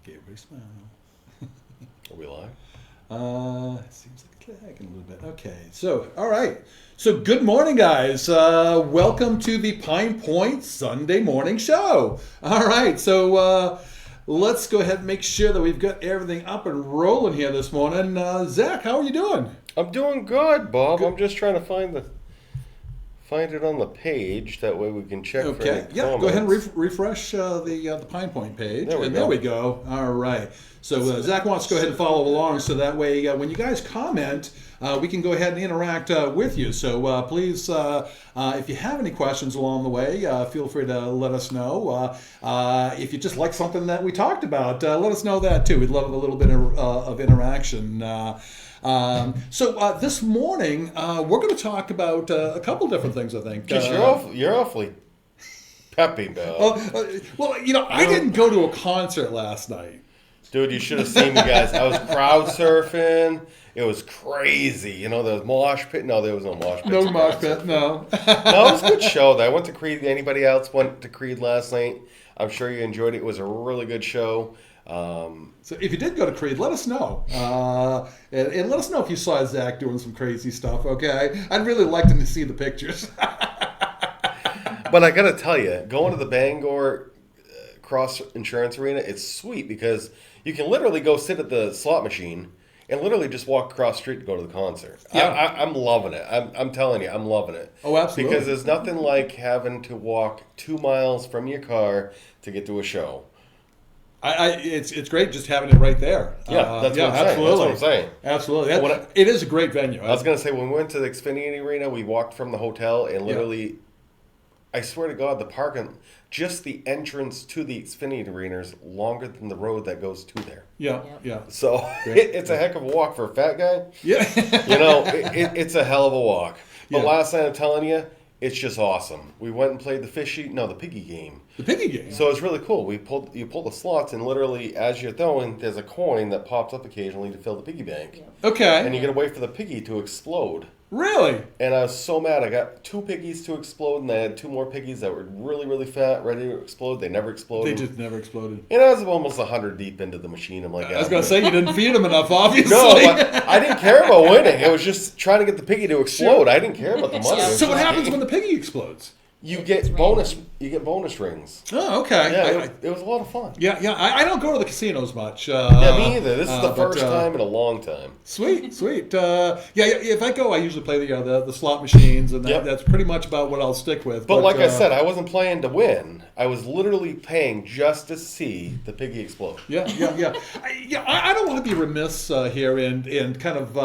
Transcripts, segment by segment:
Gave everybody a smile. Are we live? Seems like it's lagging a little bit. Okay, so, all right. So, good morning, guys. Welcome to the PinePoint Sunday morning show. All right, so let's go ahead and make sure that we've got everything up and rolling here this morning. Zach, how are you doing? I'm doing good, Bob. Good. I'm just trying to find it on the page. That way we can check for any yeah, comments. Go ahead and refresh the PinePoint page. There we go. All right. So Zach wants to go ahead and follow along so that way when you guys comment, we can go ahead and interact with you. So please, if you have any questions along the way, feel free to let us know. If you just like something that we talked about, let us know that too. We'd love a little bit of interaction. So this morning, we're going to talk about a couple different things, I think. You're awfully peppy, Bill. Well, I didn't go to a concert last night. Dude, you should have seen me, guys. I was crowd surfing. It was crazy. There was mosh pit. No, there was no mosh pit. No mosh pit, no. No, it was a good show. I went to Creed. Anybody else went to Creed last night? I'm sure you enjoyed it. It was a really good show. So if you did go to Creed, let us know. And let us know if you saw Zach doing some crazy stuff, okay? I'd really like to see the pictures. But I got to tell you, going to the Bangor Cross Insurance Arena, it's sweet because you can literally go sit at the slot machine and literally just walk across the street to go to the concert. Yeah. I'm loving it. I'm telling you, I'm loving it. Oh, absolutely. Because there's nothing like having to walk 2 miles from your car to get to a show. It's great just having it right there. Yeah, that's what I'm saying. Absolutely. It is a great venue. I was going to say, when we went to the Xfinity Arena, we walked from the hotel and literally, I swear to God, the parking, just the entrance to the Xfinity Arena is longer than the road that goes to there. Yeah. So it's a heck of a walk for a fat guy. Yeah. It's a hell of a walk. But last night, I'm telling you, it's just awesome. We went and played the piggy game. The piggy game. So it's really cool. You pull the slots, and literally, as you're throwing, there's a coin that pops up occasionally to fill the piggy bank. Yeah. Okay. And you got to wait for the piggy to explode. Really? And I was so mad. I got 2 piggies to explode, and I had 2 more piggies that were really, really fat, ready to explode. They never exploded. They just never exploded. And I was almost 100 deep into the machine. I'm like, I was going to say, you didn't feed them enough, obviously. No, but I didn't care about winning. It was just trying to get the piggy to explode. Sure. I didn't care about the money. So what happens when the piggy explodes? You get bonus rings. Oh, okay. Yeah, it was a lot of fun. Yeah. I don't go to the casinos much. Yeah, me either. This is the first time in a long time. Sweet. If I go, I usually play the slot machines, and that's pretty much about what I'll stick with. But like I said, I wasn't playing to win. I was literally paying just to see the piggy explode. Yeah. I don't want to be remiss here and kind of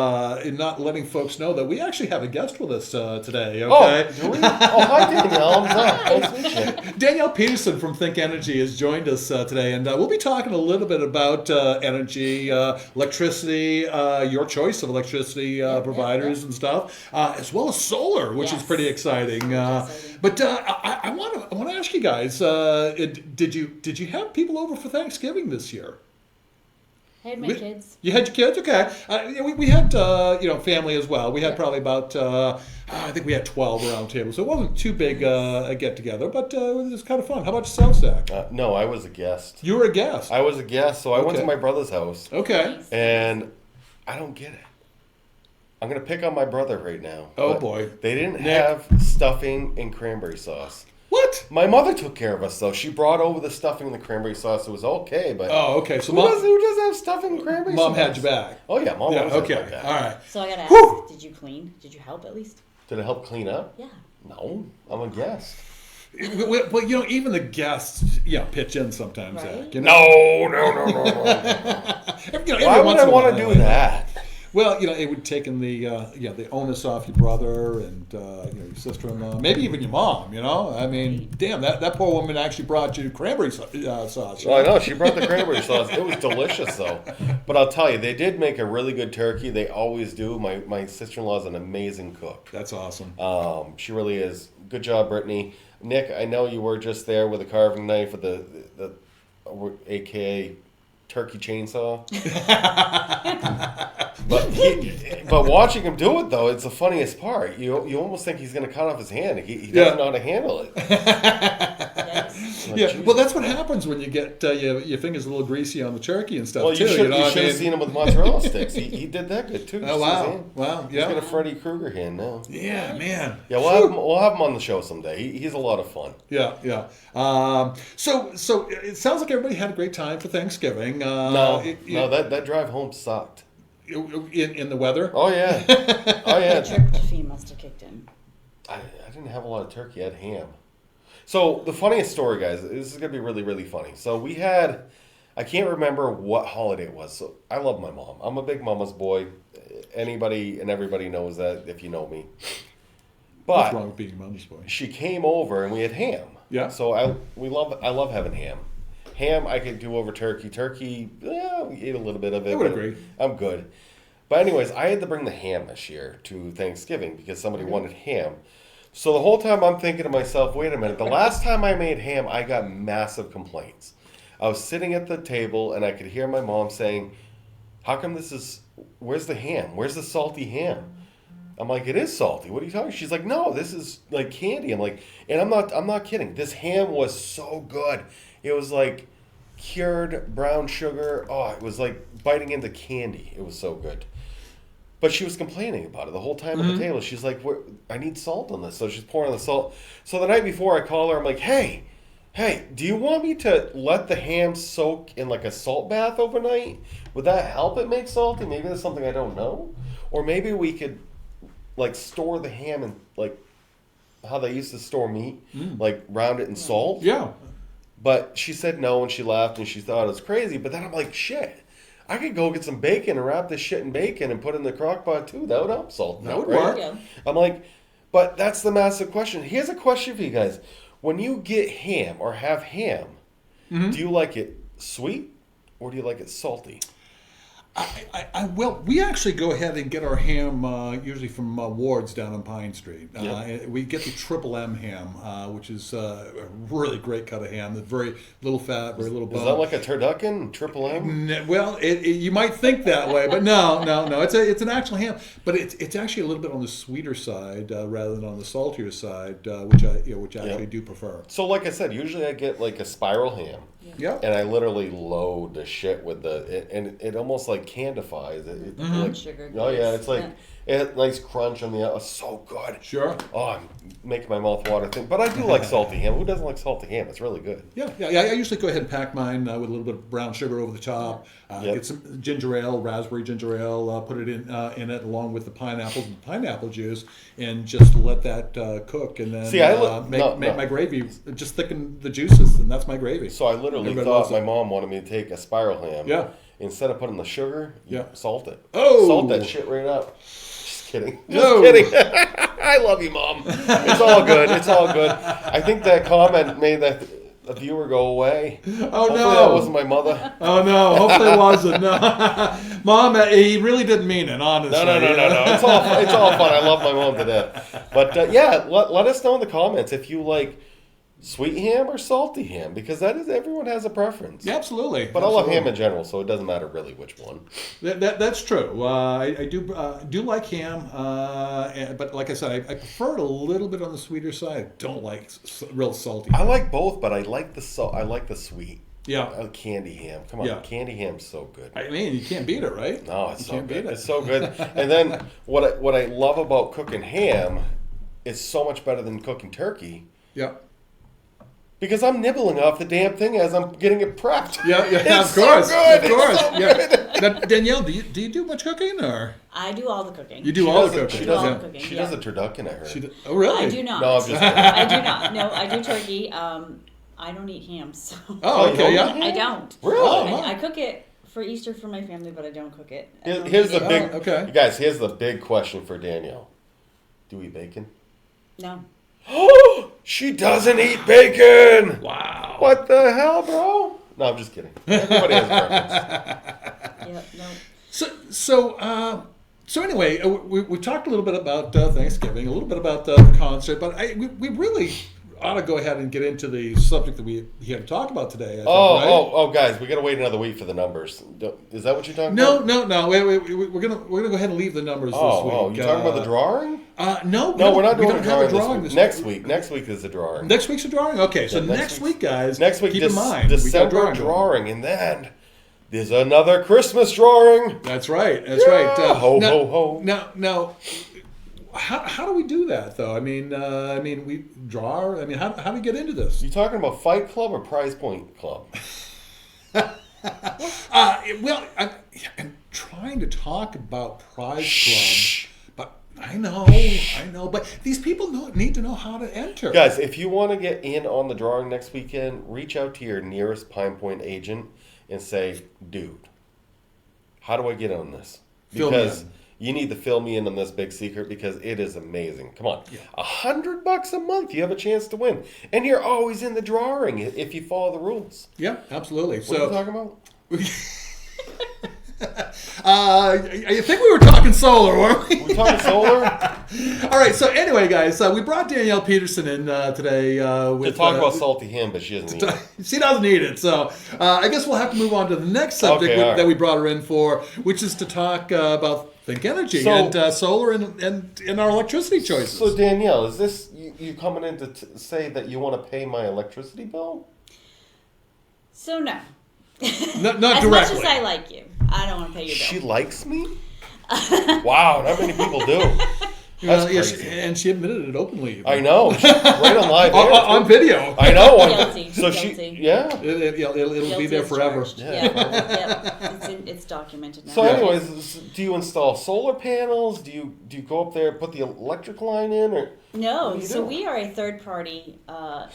in not letting folks know that we actually have a guest with us today. Okay. Oh, do we? Hi, Danielle. Nice to meet you. Danielle Peterson from Think Energy has joined us today, and we'll be talking a little bit about energy, electricity, your choice of electricity providers and stuff, as well as solar, which is pretty exciting. But I want to ask you guys: did you have people over for Thanksgiving this year? I had my kids. You had your kids? Okay. We had, family as well. We had probably about, I think we had 12 around the table. So it wasn't too big a get-together, but it was kind of fun. How about yourself, Zach? No, I was a guest. You were a guest? I was a guest, so I went to my brother's house. Okay. And I don't get it. I'm going to pick on my brother right now. Oh, boy. They didn't have stuffing and cranberry sauce. What? My mother took care of us, though. She brought over the stuffing and the cranberry sauce. It was okay, but... Oh, okay. So who does have stuffing and cranberry sauce? Mom had your back. Oh, yeah. Mom had my back. All right. So I got to ask, did you clean? Did you help at least? Did it help clean up? Yeah. No. I'm a guest. But, even the guests, pitch in sometimes, right? Zach. No. Why would I want to do that? Well, it would take in the onus off your brother and your sister-in-law, maybe even your mom. I mean, damn, that poor woman actually brought you cranberry sauce. Well, I know she brought the cranberry sauce. It was delicious, though. But I'll tell you, they did make a really good turkey. They always do. My sister-in-law is an amazing cook. That's awesome. She really is. Good job, Brittany. Nick, I know you were just there with a carving knife with the AKA turkey chainsaw. But watching him do it, though, it's the funniest part. You almost think he's going to cut off his hand. He doesn't know how to handle it. Yes. Yeah, well, that's what happens when you get your fingers a little greasy on the turkey and stuff, Well, too. you should what I have mean? seen him with mozzarella sticks. He did that good, too. Oh, wow. Wow, He's got yeah. a Freddy Krueger hand now. Yeah, man. Yeah, we'll have him on the show someday. He's a lot of fun. Yeah, yeah. So it sounds like everybody had a great time for Thanksgiving. No, that drive home sucked. In the weather? Oh, yeah. Oh, yeah. Tryptophan must have kicked in. I didn't have a lot of turkey. I had ham. So the funniest story, guys, this is going to be really, really funny. So we had, I can't remember what holiday it was. So I love my mom. I'm a big mama's boy. Anybody and everybody knows that if you know me. What's But wrong with being a mama's boy? she came over and we had ham. Yeah. So I love having ham. Ham I could do over turkey. Turkey, we ate a little bit of it. I would but agree. I'm good. But anyways, I had to bring the ham this year to Thanksgiving because somebody wanted ham. So the whole time I'm thinking to myself, wait a minute, the last time I made ham, I got massive complaints. I was sitting at the table and I could hear my mom saying, how come where's the ham? Where's the salty ham? I'm like, it is salty. What are you talking? She's like, no, this is like candy. I'm like, and I'm not kidding. This ham was so good. It was like cured brown sugar. Oh, it was like biting into candy. It was so good. But she was complaining about it the whole time at the table. She's like, I need salt on this. So she's pouring the salt. So the night before I call her, I'm like, hey, do you want me to let the ham soak in like a salt bath overnight? Would that help it make salty? Maybe that's something I don't know. Or maybe we could like store the ham in like how they used to store meat, like round it in salt. Yeah. But she said no and she laughed and she thought it was crazy. But then I'm like, shit. I could go get some bacon and wrap this shit in bacon and put it in the crock pot too. That would help salt. That would right? work. Yeah. I'm like, but that's the massive question. Here's a question for you guys. When you get ham or have ham, do you like it sweet or do you like it salty? Well, we actually go ahead and get our ham usually from Ward's down on Pine Street. We get the Triple M ham, which is a really great cut of ham. That's very little fat, very little bone. Is that like a turducken, Triple M? Well, you might think that way, but no. It's an actual ham, but it's actually a little bit on the sweeter side rather than on the saltier side, which I actually do prefer. So, like I said, usually I get like a spiral ham. Yeah. And I literally load the shit with and it almost like candifies it. Like, Sugar. oh yeah, it's like a nice crunch on the outside. So good. Sure. Oh, I'm making my mouth water. But I do like salty ham. Who doesn't like salty ham? It's really good. Yeah. I usually go ahead and pack mine with a little bit of brown sugar over the top. Get some ginger ale, raspberry ginger ale. Put it in it along with the pineapples and pineapple juice, and just let that cook. And then make my gravy. Just thicken the juices, and that's my gravy. So I literally thought my mom wanted me to take a spiral ham. Yeah. Instead of putting the sugar, salt it. Oh. Salt that shit right up. Just kidding. No. Just kidding. I love you, Mom. It's all good. It's all good. I think that comment made that a viewer go away. Oh, Hopefully no. that wasn't my mother. Oh, no. Hopefully it wasn't. No. Mom, he really didn't mean it, honestly. No. It's all fun. I love my mom to death. But, let us know in the comments if you like sweet ham or salty ham, because everyone has a preference. Yeah, absolutely. But I love ham in general, so it doesn't matter really which one. That's true. I do like ham, but like I said, I prefer it a little bit on the sweeter side. I don't like real salty. I like both, but I like the salt. I like the sweet. Yeah. Candy ham. Come on, Yeah. Candy ham's so good. I mean, you can't beat it, right? No, it's You so can't good. beat it. It's so good. And then what I love about cooking ham is so much better than cooking turkey. Yeah. Because I'm nibbling off the damn thing as I'm getting it prepped. Yeah, It's of course. so good. Of course. It's so Yeah. good. Now, Danielle, do you do much cooking, or I do all the cooking. you do She all does the it- cooking? she do all does the it. cooking. She yeah. does a turducken, I heard. Oh, really? I do not. No, I'm just kidding. I do not. No, I do turkey. I don't eat ham, so Oh, okay, yeah. I don't. Really? Oh, wow. I cook it for Easter for my family, but I don't cook it. I don't Here's eat the it. big, okay. you guys, here's the big question for Danielle. Do we eat bacon? No. She doesn't eat bacon! Wow. What the hell, bro? No, I'm just kidding. Everybody has a preference. Yeah, no. So anyway, we talked a little bit about Thanksgiving, a little bit about the concert, but we really ought to go ahead and get into the subject that we here to talk about today. I think, right? Guys, we got to wait another week for the numbers. Is that what you're talking No, about? no. We're gonna go ahead and leave the numbers this week. Oh, you talking about the drawing? No, we're not doing we don't a have a drawing drawing this this week. Next week is the drawing. Next week's a drawing. Okay, so next week, guys. Next week, keep in mind December drawing, and then there's another Christmas drawing. That's right. That's right. Ho ho ho. Now, how do we do that though? I mean, we draw. I mean, how do we get into this? You talking about Fight Club or Prize Point Club? Well, I'm trying to talk about Prize Club, but I know, but these people need to know how to enter. Guys, if you want to get in on the drawing next weekend, reach out to your nearest PinePoint agent and say, dude, how do I get on this? Because you need to fill me in on this big secret because it is amazing. Come on. $100 a month, you have a chance to win. And you're always in the drawing if you follow the rules. Yeah, absolutely. What are you talking about? I think we were talking solar, weren't we? We talking solar? All right. So anyway, guys, we brought Danielle Peterson in today To talk about salty ham, but she doesn't eat it. She doesn't eat it. So I guess we'll have to move on to the next subject that we brought her in for, which is to talk about Think Energy and solar and our electricity choices. So Danielle, is this you coming in to say that you want to pay my electricity bill? So no. Not as directly. much as I like you, I don't want to pay your bill. She likes me? Wow, not many people do. That's crazy. And she admitted it openly. I know. Right on live air. on video. I know. Guilty. So Guilty. It'll be there forever. It's documented now. So anyways, do you install solar panels? Do you go up there and put the electric line in? Or No. So we are a third-party a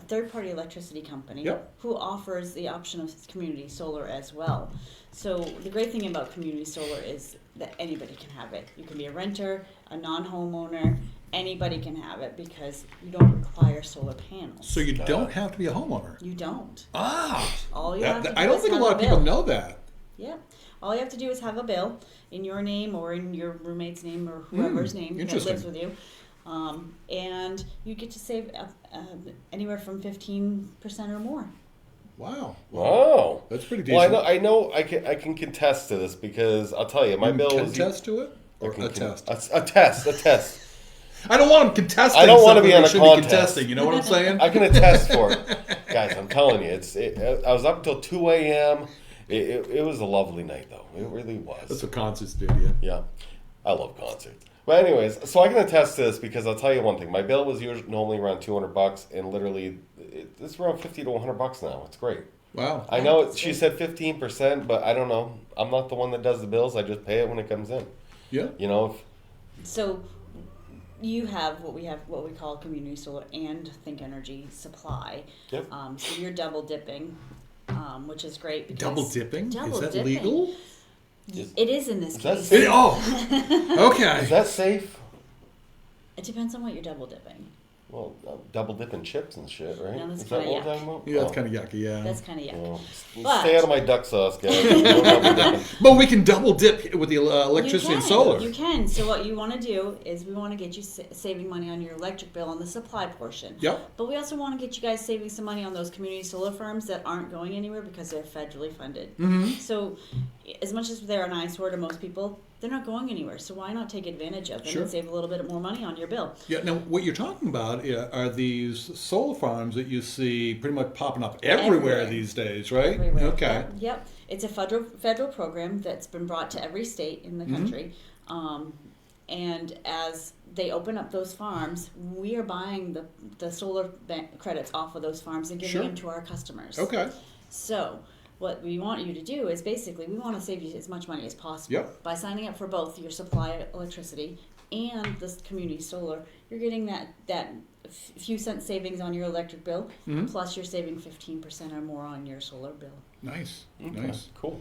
third-party electricity company who offers the option of community solar as well. So the great thing about community solar is that anybody can have it. You can be a renter, a non-homeowner, anybody can have it because you don't require solar panels. So you don't have to be a homeowner? You don't. All you have to do I don't is think a have lot of people know that. Yeah. All you have to do is have a bill in your name or in your roommate's name or whoever's name that lives with you. And you get to save anywhere from 15% or more. Wow. That's pretty decent. Well, I know I can contest to this because I'll tell you, my bill was... Contest to it? Or a test? A test. I don't want them contesting. I don't want to be on a contest. Contesting, you know what I'm saying? I can attest for it. Guys, I'm telling you, I was up until 2 a.m. It was a lovely night, though. It really was. That's what concerts do to you. Yeah. I love concerts. But anyways, so I can attest to this because I'll tell you one thing. My bill was normally around $200, and literally it's around $50 to $100 now. It's great. Wow. I know she said 15%, but I don't know. I'm not the one that does the bills. I just pay it when it comes in. Yeah. You know. So you have what we call community solar and Think Energy supply. Yep. So you're double dipping, which is great. Because double dipping? Is that dipping. legal? It is in this case. Safe? Okay. Is that safe? It depends on what you're double dipping. Well, double dipping chips and shit, right? No, that's Is that kinda what we're yuck. talking about? Yeah, that's kind of yucky, yeah. That's kind of yuck. Well, But- stay out of my duck sauce, guys. No double dipping. But we can double dip with the electricity and solar. You can. So what you want to do is we want to get you saving money on your electric bill on the supply portion. Yep. But we also want to get you guys saving some money on those community solar farms that aren't going anywhere because they're federally funded. Mm-hmm. So as much as they're an eyesore to most people, they're not going anywhere. So why not take advantage of them and save a little bit more money on your bill? Yeah. Now, what you're talking about are these solar farms that you see pretty much popping up everywhere these days, right? Everywhere. Okay. Yep. It's a federal program that's been brought to every state in the country. And as they open up those farms, we are buying the solar credits off of those farms and giving them to our customers. Okay. So what we want you to do is basically we want to save you as much money as possible by signing up for both your supply electricity and this community solar. You're getting that few cent savings on your electric bill, plus you're saving 15% or more on your solar bill. Nice. Okay. Nice. Cool.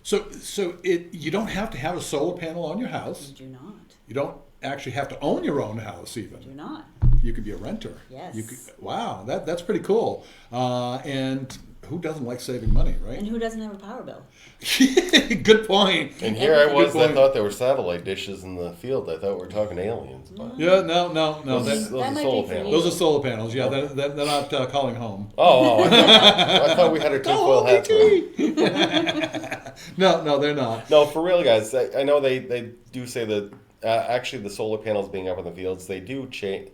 So you don't have to have a solar panel on your house. You do not. You don't. actually have to own your own house even. Do not. You could be a renter. Yes. Wow, that's pretty cool. And who doesn't like saving money, right? And who doesn't have a power bill? Good point. And here I was, I thought there were satellite dishes in the field. I thought we were talking aliens. But Yeah, no. those That are might solar be for panels. you. Those are solar panels. Yeah, they're not calling home. Oh, I thought we had our tinfoil hats on. No, they're not. No, for real, guys. I know they do say that actually the solar panels being up in the fields, they do change.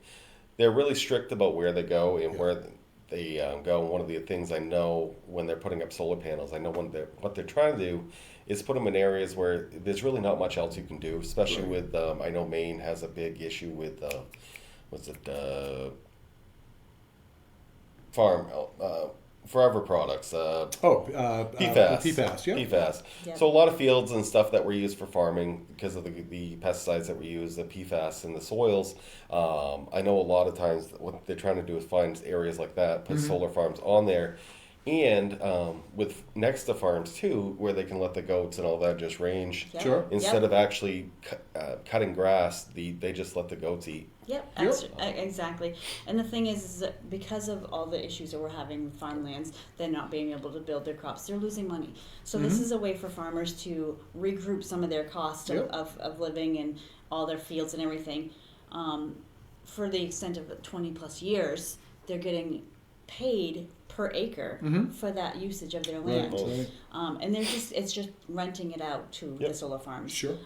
They're really strict about where they go and where they go. And one of the things I know when they're putting up solar panels, I know what they're trying to do is put them in areas where there's really not much else you can do, especially with, I know Maine has a big issue with, forever products. PFAS. PFAS, yeah. PFAS. Yep. So a lot of fields and stuff that were used for farming because of the pesticides that were used, the PFAS in the soils. I know a lot of times what they're trying to do is find areas like that, put solar farms on there, and with next to farms too, where they can let the goats and all that just range. Yep. Sure. Instead of actually cutting grass, they just let the goats eat. Yep, exactly. And the thing is that because of all the issues that we're having with farmlands, they're not being able to build their crops. They're losing money. So this is a way for farmers to regroup some of their costs of living and all their fields and everything. For the extent of 20 plus years, they're getting paid per acre for that usage of their land. Right. And it's just renting it out to the solar farms. Sure.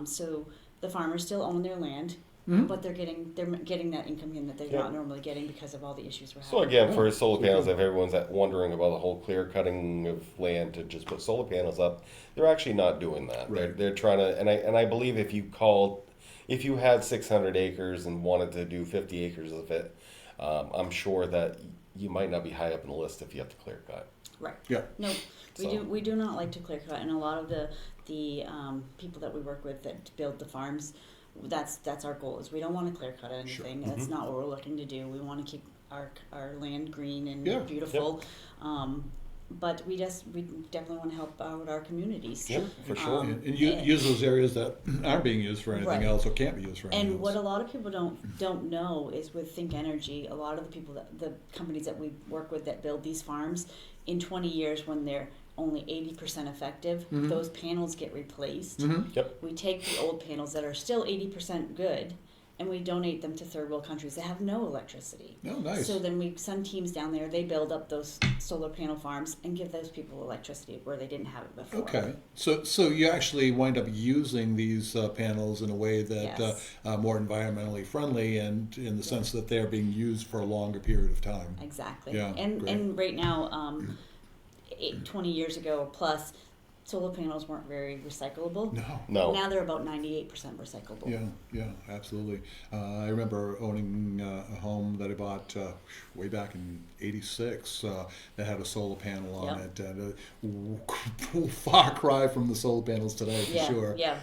So the farmers still own their land. But they're getting that income in that they're not normally getting because of all the issues we're having. So again, for solar panels, if everyone's wondering about the whole clear cutting of land to just put solar panels up, they're actually not doing that. Right. They're trying to, and I believe if you had 600 acres and wanted to do 50 acres of it, I'm sure that you might not be high up in the list if you have to clear cut. Right. Yeah. No, we do not like to clear cut, and a lot of the people that we work with that build the farms, that's our goal. Is we don't want to clear cut anything. That's not what we're looking to do. We want to keep our land green and beautiful. But we definitely want to help out our communities. Yeah, for sure. And use those areas that aren't being used for anything else or can't be used for anything else. And what a lot of people don't know is with Think Energy, a lot of the people the companies that we work with that build these farms, in 20 years when they're only 80% effective, those panels get replaced. Yep. We take the old panels that are still 80% good, and we donate them to third world countries that have no electricity. Oh, nice. So then we send teams down there, they build up those solar panel farms and give those people electricity where they didn't have it before. Okay, so you actually wind up using these panels in a way that more environmentally friendly, and in the sense that they're being used for a longer period of time. Exactly. Yeah, and right now, 20 years ago plus, solar panels weren't very recyclable. No. Now they're about 98% recyclable. Yeah, absolutely. I remember owning a home that I bought way back in '86 that had a solar panel on it, and a far cry from the solar panels today, for sure. Yeah.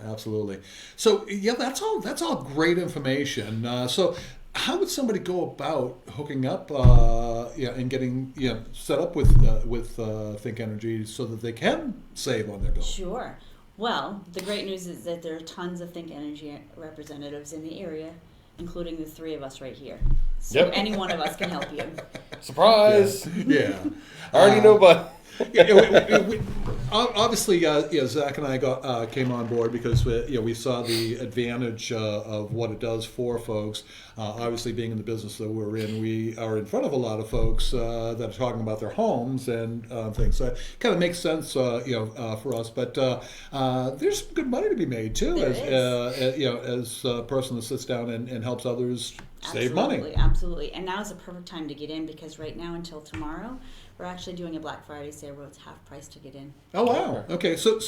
Absolutely. So that's all great information. So how would somebody go about hooking up and getting set up with Think Energy so that they can save on their bill? Sure. Well, the great news is that there are tons of Think Energy representatives in the area, including the three of us right here. So any one of us can help you. Surprise! Yeah. I already know, but obviously, Zach and I came on board because we saw the advantage of what it does for folks. Obviously, being in the business that we're in, we are in front of a lot of folks that are talking about their homes and things. So it kind of makes sense, for us. But there's some good money to be made too, as a person that sits down and helps others save money. Absolutely. And now is a perfect time to get in, because right now until tomorrow, we're actually doing a Black Friday sale where it's half price to get in. Oh wow! Okay, so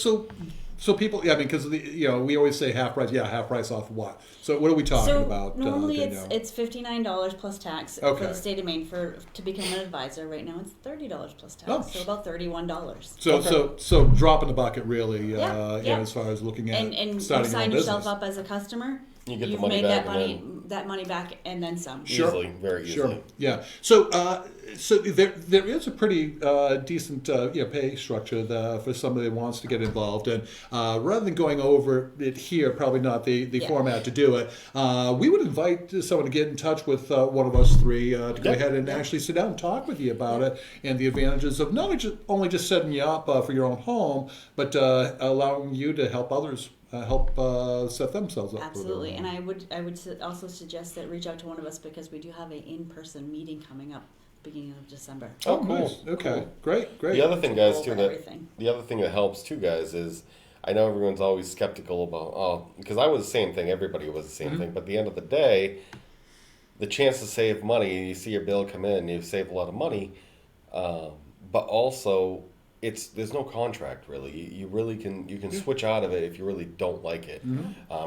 people, because we always say half price. Yeah, half price off what? So what are we talking about? Normally it's $59 plus tax for the state of Maine to become an advisor. Right now it's $30 plus tax, so about $31. So drop in the bucket really. As far as looking at and starting you sign your yourself business. up as a customer. You get the you've money made back that money back and then some. Easily, very easily. Sure. Yeah. So, so there is a pretty decent pay structure for somebody that wants to get involved, and rather than going over it here, probably not the format to do it. We would invite someone to get in touch with one of us three to go ahead and actually sit down and talk with you about it and the advantages of not only just setting you up for your own home, but allowing you to help others. Help set themselves up. Absolutely, and I would also suggest that reach out to one of us because we do have an in-person meeting coming up beginning of December. Oh, cool. Nice. Okay, cool. Great. The other thing, guys, too, the other thing that helps too, guys, is I know everyone's always skeptical about because I was the same thing. Everybody was the same thing. But at the end of the day, the chance to save money, you see your bill come in, you save a lot of money, but also. There's no contract really. You really can switch out of it if you really don't like it.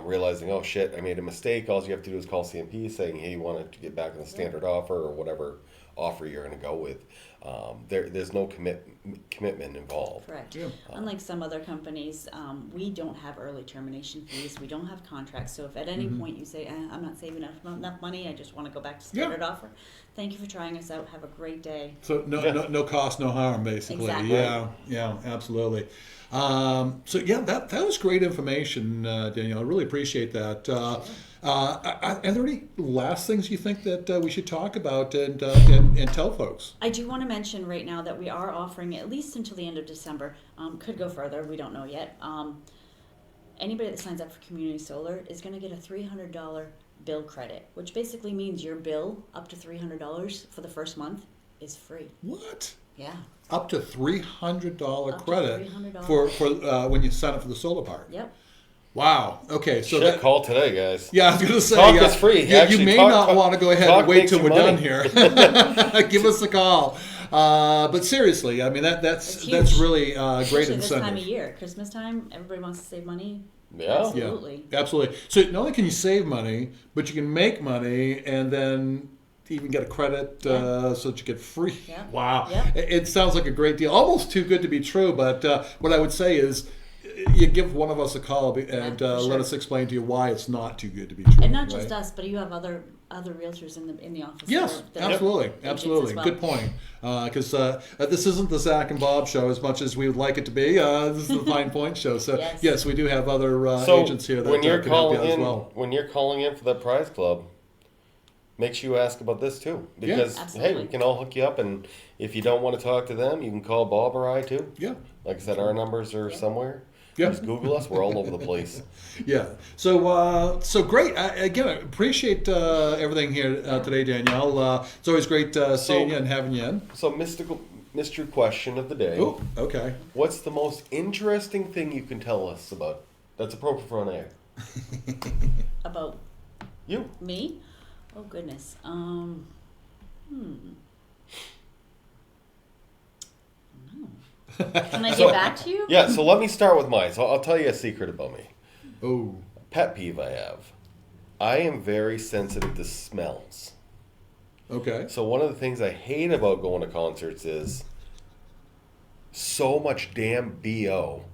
Realizing, oh shit, I made a mistake. All you have to do is call CMP saying, hey, you want to get back in the standard offer or whatever offer you're going to go with. There's no commitment involved. Correct. Yeah. Unlike some other companies, we don't have early termination fees. We don't have contracts. So if at any point you say, I'm not saving enough money, I just want to go back to standard offer, thank you for trying us out. Have a great day. So no cost, no harm, basically. Exactly. Yeah, absolutely. That was great information, Danielle. I really appreciate that. Are there any last things you think that we should talk about and tell folks? I do want to mention right now that we are offering at least until the end of December. Could go further. We don't know yet. Anybody that signs up for Community Solar is going to get a $300 bill credit, which basically means your bill up to $300 for the first month is free. What? Yeah. Up to $300 credit for when you sign up for the solar park. Yep. Wow. Okay. So call today, guys. Yeah, I was going to say. Talk is free. You may not want to go ahead and wait till we're done here. Give us a call. But seriously, I mean that's really great Especially incentive. this time of year, Christmas time, everybody wants to save money. Yeah. Absolutely. Yeah, absolutely. So not only can you save money, but you can make money and then even get a credit so that you get free. Yeah. Wow. Yeah. It sounds like a great deal. Almost too good to be true, but what I would say is you give one of us a call and let us explain to you why it's not too good to be true. And not just us, but you have other realtors in the office. Yes, absolutely. Well. Good point. Because this isn't the Zach and Bob show as much as we would like it to be. This is the PinePoint show. So yes, we do have other agents here that can help you out as well. When you're calling in for the prize club, make sure you ask about this too. Because, hey, we can all hook you up. And if you don't want to talk to them, you can call Bob or I too. Yeah. Like I said, our numbers are somewhere. Yeah. Just Google us. We're all over the place. Yeah. So great. Again, I appreciate everything here today, Danielle. It's always great seeing you and having you in. So, mystery question of the day. Oh, okay. What's the most interesting thing you can tell us about that's appropriate for on air? About you? Me? Oh goodness. Can I get back to you? Yeah, so let me start with mine. So I'll tell you a secret about me. Oh. Pet peeve I have. I am very sensitive to smells. Okay. So one of the things I hate about going to concerts is so much damn BO.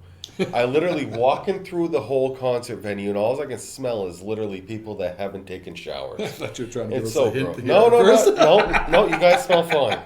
I literally walking through the whole concert venue and all I can smell is literally people that haven't taken showers. I thought you were trying to give It's us so a hint gross. here. No, you guys smell fine.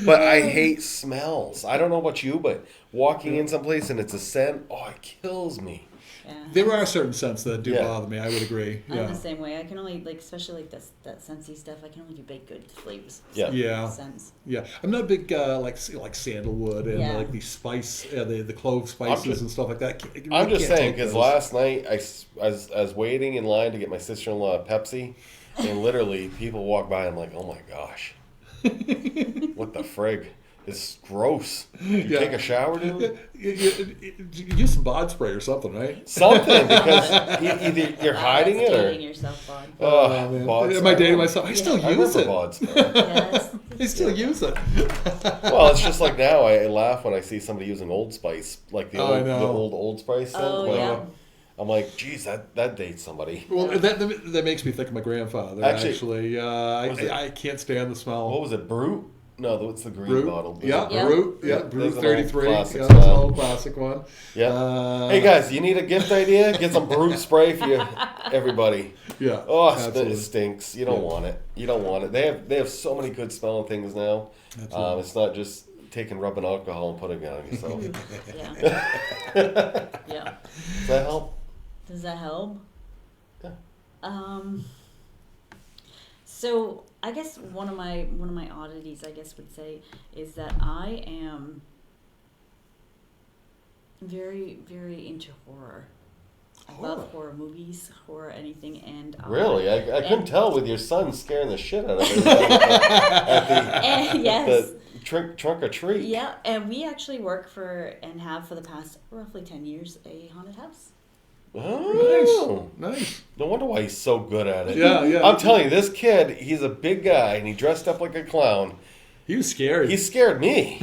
But I hate smells. I don't know about you, but walking in someplace and it's a scent, it kills me. Yeah. There are certain scents that do bother me. I would agree. I'm the same way. I can only especially that scentsy stuff. I can only do baked good flavors. Yeah. Scents. Yeah. I'm not a big like sandalwood and like the spice, the clove spices and stuff like that. I'm just saying because last night I was waiting in line to get my sister-in-law a Pepsi, and literally people walk by and I'm like, oh my gosh, what the frig? It's gross. You take a shower, dude? You use some bod spray or something, right? Something, because either you're hiding it or... dating yourself, Bod. Am I dating myself? I still use it. Bod spray. Yes. I still use it. Well, it's just like now, I laugh when I see somebody using Old Spice, like the old Old Spice scent. I'm like, geez, that dates somebody. Well, that makes me think of my grandfather, actually. I can't stand the smell. What was it, Brute? No, it's the green bottle. Brute. Yeah, Brute 33. That's an old classic one. Yeah. Hey guys, you need a gift idea? Get some Brute spray for you, everybody. Yeah. Oh, absolutely. it stinks. You don't want it. You don't want it. They have so many good smelling things now. It's not just taking rubbing alcohol and putting it on yourself. Yeah. Yeah. Does that help? Does that help? Yeah. So I guess one of my oddities, I guess, would say is that I am very, very into horror. I love horror movies, horror anything, and really, I couldn't tell with your son scaring the shit out of it at the trunk or treat. Yeah, and we actually work for and have for the past roughly 10 years a haunted house. Oh, nice. No wonder why he's so good at it. Yeah. I'm telling you, this kid, he's a big guy and he dressed up like a clown. He was scary. He scared me.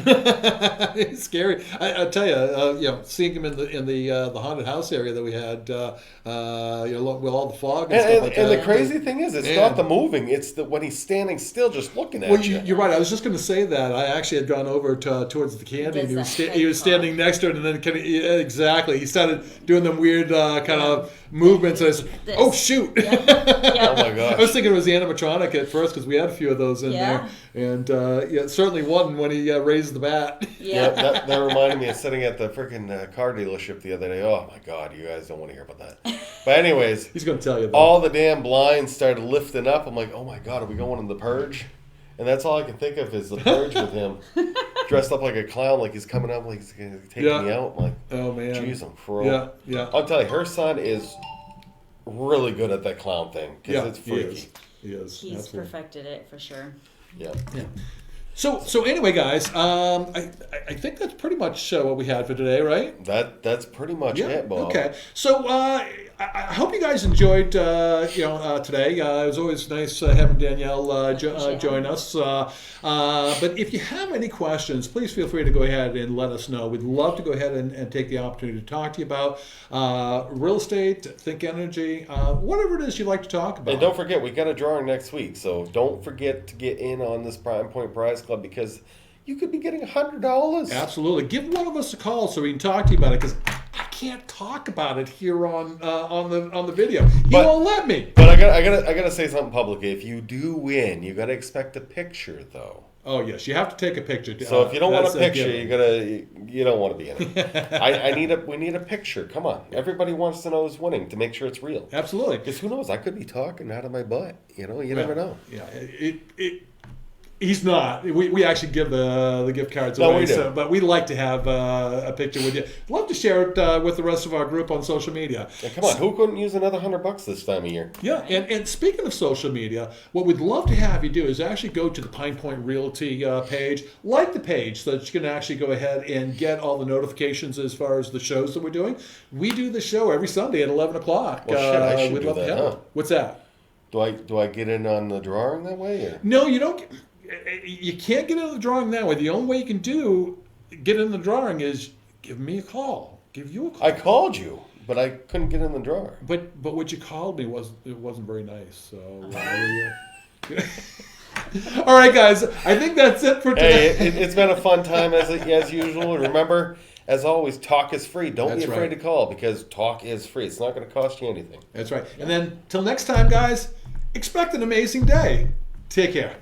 He's scary. I tell you, seeing him in the haunted house area that we had, with all the fog and stuff like that. And the crazy thing is, it's not the moving; it's when he's standing still, just looking at you. You're right. I was just going to say that. I actually had gone over towards the candy, and he was standing next to it, and then exactly, he started doing them weird kind of movements. And I said, "Oh shoot!" Yeah. Oh my gosh! I was thinking it was the animatronic at first because we had a few of those in there, and certainly one when he raised the bat. Yeah, that reminded me of sitting at the freaking car dealership the other day. Oh my God, you guys don't want to hear about that. But anyways, he's going to tell you that. All the damn blinds started lifting up. I'm like, oh my God, are we going in the Purge? And that's all I can think of is the Purge with him dressed up like a clown, like he's coming up, like he's going to take me out. I'm like, oh man, jeez, I'm for real. Yeah. I'll tell you, her son is really good at that clown thing because it's freaky. He is. He's Absolutely. perfected it for sure. Yeah. So anyway, guys, I think that's pretty much what we had for today, right? That's pretty much it, Bob. Okay. So I hope you guys enjoyed today. It was always nice having Danielle join us. But if you have any questions, please feel free to go ahead and let us know. We'd love to go ahead and take the opportunity to talk to you about real estate, think energy, whatever it is you'd like to talk about. And don't forget, we got a drawing next week, so don't forget to get in on this PinePoint Prize Club because you could be getting $100. Absolutely. Give one of us a call so we can talk to you about it because I can't talk about it here on the video. He won't let me. But I gotta say something publicly. If you do win, you gotta expect a picture though. Oh yes, you have to take a picture. So if you don't want a picture, you don't want to be in it. We need a picture. Come on, everybody wants to know who's winning to make sure it's real. Absolutely. Because who knows? I could be talking out of my butt. You never know. Yeah. He's not. We actually give the gift cards away. We do. But we like to have a picture with you. Love to share it with the rest of our group on social media. Yeah, come on, who couldn't use another $100 this time of year? Yeah, and speaking of social media, what we'd love to have you do is actually go to the PinePoint Realty page, like the page, so that you can actually go ahead and get all the notifications as far as the shows that we're doing. We do the show every Sunday at 11 o'clock. Well, shit, I should we'd do love that, to have it. What's that? Do I get in on the drawing that way? Or? No, you don't. You can't get in the drawing that way. The only way you can get in the drawing is give me a call. Give you a call. I called you, but I couldn't get in the drawing. But what you called me wasn't very nice. So. All right, guys. I think that's it for today. Hey, it's been a fun time as usual. Remember, as always, talk is free. Don't be afraid to call because talk is free. It's not going to cost you anything. That's right. And then till next time, guys. Expect an amazing day. Take care.